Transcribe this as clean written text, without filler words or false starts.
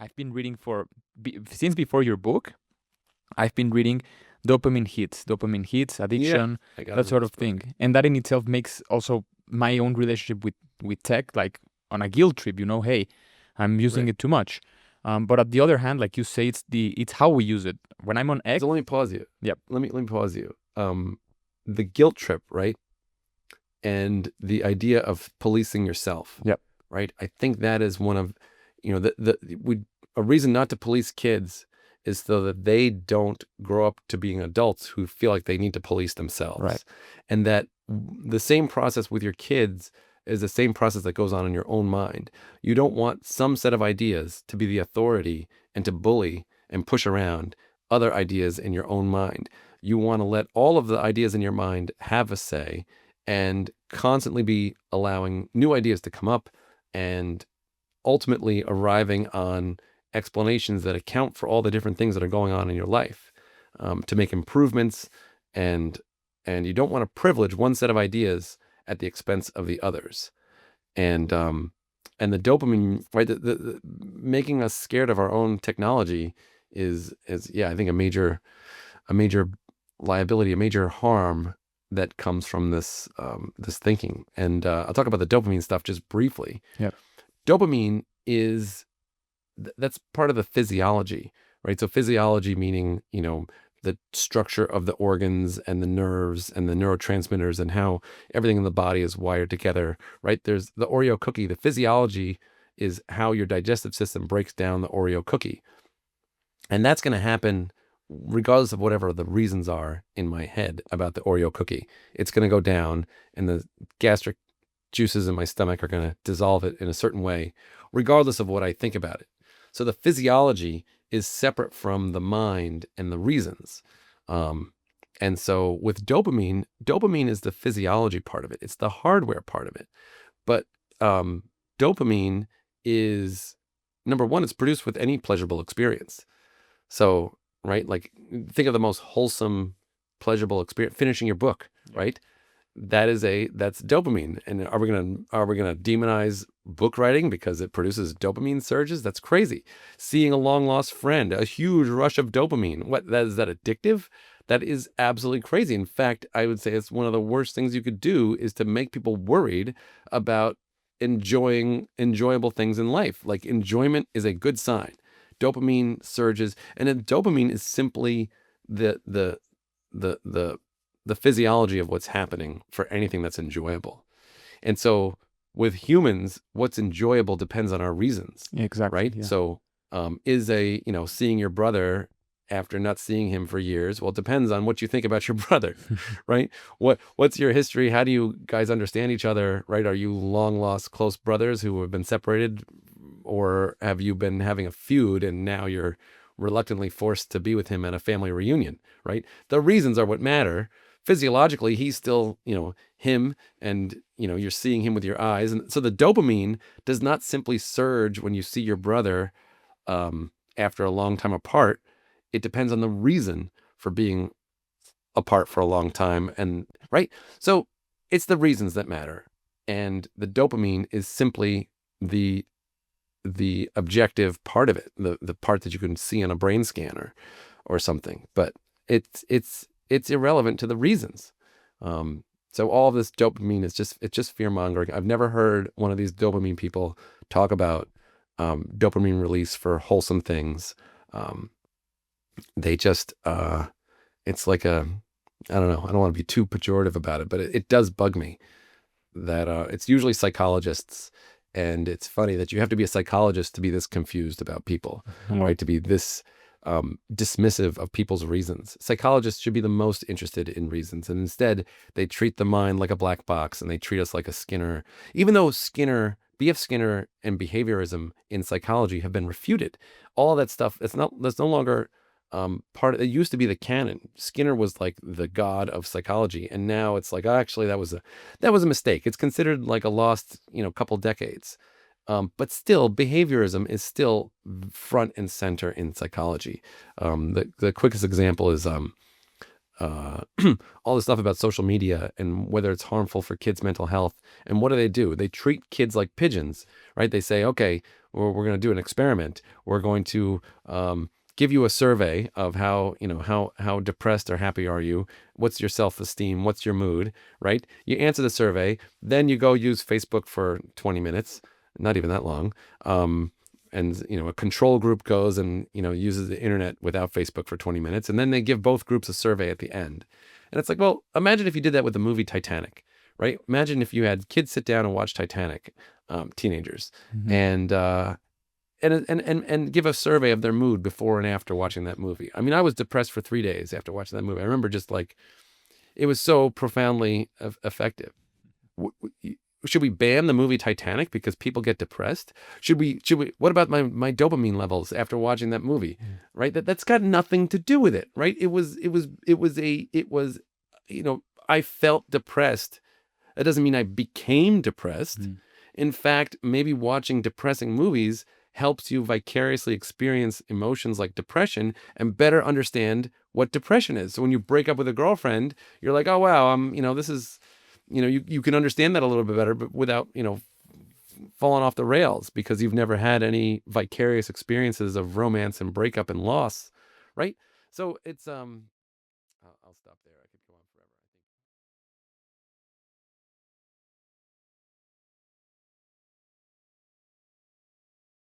I've been reading since before your book. I've been reading dopamine hits, addiction, I got that it sort in of this book. thing, and that in itself makes also my own relationship with tech like on a guilt trip. Hey, I'm using Right. it too much. But at the other hand, like you say, it's how we use it. When I'm on X, So let me pause you. yep, Let me pause you. The guilt trip, right? And the idea of policing yourself, yep, right? I think that is one of, a reason not to police kids is so that they don't grow up to being adults who feel like they need to police themselves. right, And that the same process with your kids is the same process that goes on in your own mind. You don't want some set of ideas to be the authority and to bully and push around other ideas in your own mind. You want to let all of the ideas in your mind have a say and constantly be allowing new ideas to come up and ultimately arriving on explanations that account for all the different things that are going on in your life, to make improvements, and you don't want to privilege one set of ideas at the expense of the others. And the dopamine, right? The making us scared of our own technology is I think a major liability, a major harm that comes from this this thinking. And I'll talk about the dopamine stuff just briefly. yep, Dopamine is that's part of the physiology, right? So physiology meaning, the structure of the organs and the nerves and the neurotransmitters and how everything in the body is wired together, right? There's the Oreo cookie. The physiology is how your digestive system breaks down the Oreo cookie. And that's going to happen regardless of whatever the reasons are in my head about the Oreo cookie. It's going to go down, and the gastric juices in my stomach are going to dissolve it in a certain way, regardless of what I think about it. So the physiology is separate from the mind and the reasons. And so with dopamine, dopamine is the physiology part of it. It's the hardware part of it. But dopamine is, number one, it's produced with any pleasurable experience. So, right, like think of the most wholesome, pleasurable experience, finishing your book, right? That's dopamine. And are we gonna demonize book writing because it produces dopamine surges? That's crazy. Seeing a long lost friend, a huge rush of dopamine. Is that addictive? That is absolutely crazy. In fact, I would say it's one of the worst things you could do is to make people worried about enjoying enjoyable things in life. Like enjoyment is a good sign. Dopamine surges, and then dopamine is simply the physiology of what's happening for anything that's enjoyable. And so with humans, what's enjoyable depends on our reasons. yeah, exactly, Right. yeah. So is seeing your brother after not seeing him for years, well, it depends on what you think about your brother, right? What's your history? How do you guys understand each other, right? Are you long lost close brothers who have been separated, or have you been having a feud and now you're reluctantly forced to be with him at a family reunion, right? The reasons are what matter. Physiologically, he's still, him, and, you're seeing him with your eyes. And so the dopamine does not simply surge when you see your brother after a long time apart. It depends on the reason for being apart for a long time. And right. So it's the reasons that matter. And the dopamine is simply the objective part of it, the part that you can see on a brain scanner or something. But it's irrelevant to the reasons. So all of this dopamine is just fear mongering. I've never heard one of these dopamine people talk about dopamine release for wholesome things. They just it's like I don't know. I don't want to be too pejorative about it, but it does bug me that it's usually psychologists. And it's funny that you have to be a psychologist to be this confused about people, right? To be this dismissive of people's reasons. Psychologists should be the most interested in reasons. And instead, they treat the mind like a black box, and they treat us like a Skinner. Even though B.F. Skinner and behaviorism in psychology have been refuted. All that stuff, that's no longer it used to be the canon. Skinner was like the god of psychology, and now it's like, actually that was a mistake. It's considered like a lost couple decades, but still behaviorism is still front and center in psychology. The quickest example is all the stuff about social media and whether it's harmful for kids' mental health. And what do? They treat kids like pigeons, right? They say, okay, or we're going to do an experiment. We're going to give you a survey of how, how depressed or happy are you? What's your self-esteem? What's your mood, right? You answer the survey, then you go use Facebook for 20 minutes, not even that long. And, a control group goes and, uses the internet without Facebook for 20 minutes. And then they give both groups a survey at the end. And it's like, well, imagine if you did that with the movie Titanic, right? Imagine if you had kids sit down and watch Titanic, teenagers, and give a survey of their mood before and after watching that movie. I mean, I was depressed for 3 days after watching that movie. I remember just like, it was so profoundly effective. Should we ban the movie Titanic because people get depressed? Should we, what about my dopamine levels after watching that movie? Right? That's got nothing to do with it, right? I felt depressed. That doesn't mean I became depressed. In fact, maybe watching depressing movies helps you vicariously experience emotions like depression and better understand what depression is. So when you break up with a girlfriend, you're like, oh, wow, this is, you can understand that a little bit better, but without, falling off the rails because you've never had any vicarious experiences of romance and breakup and loss, right? So it's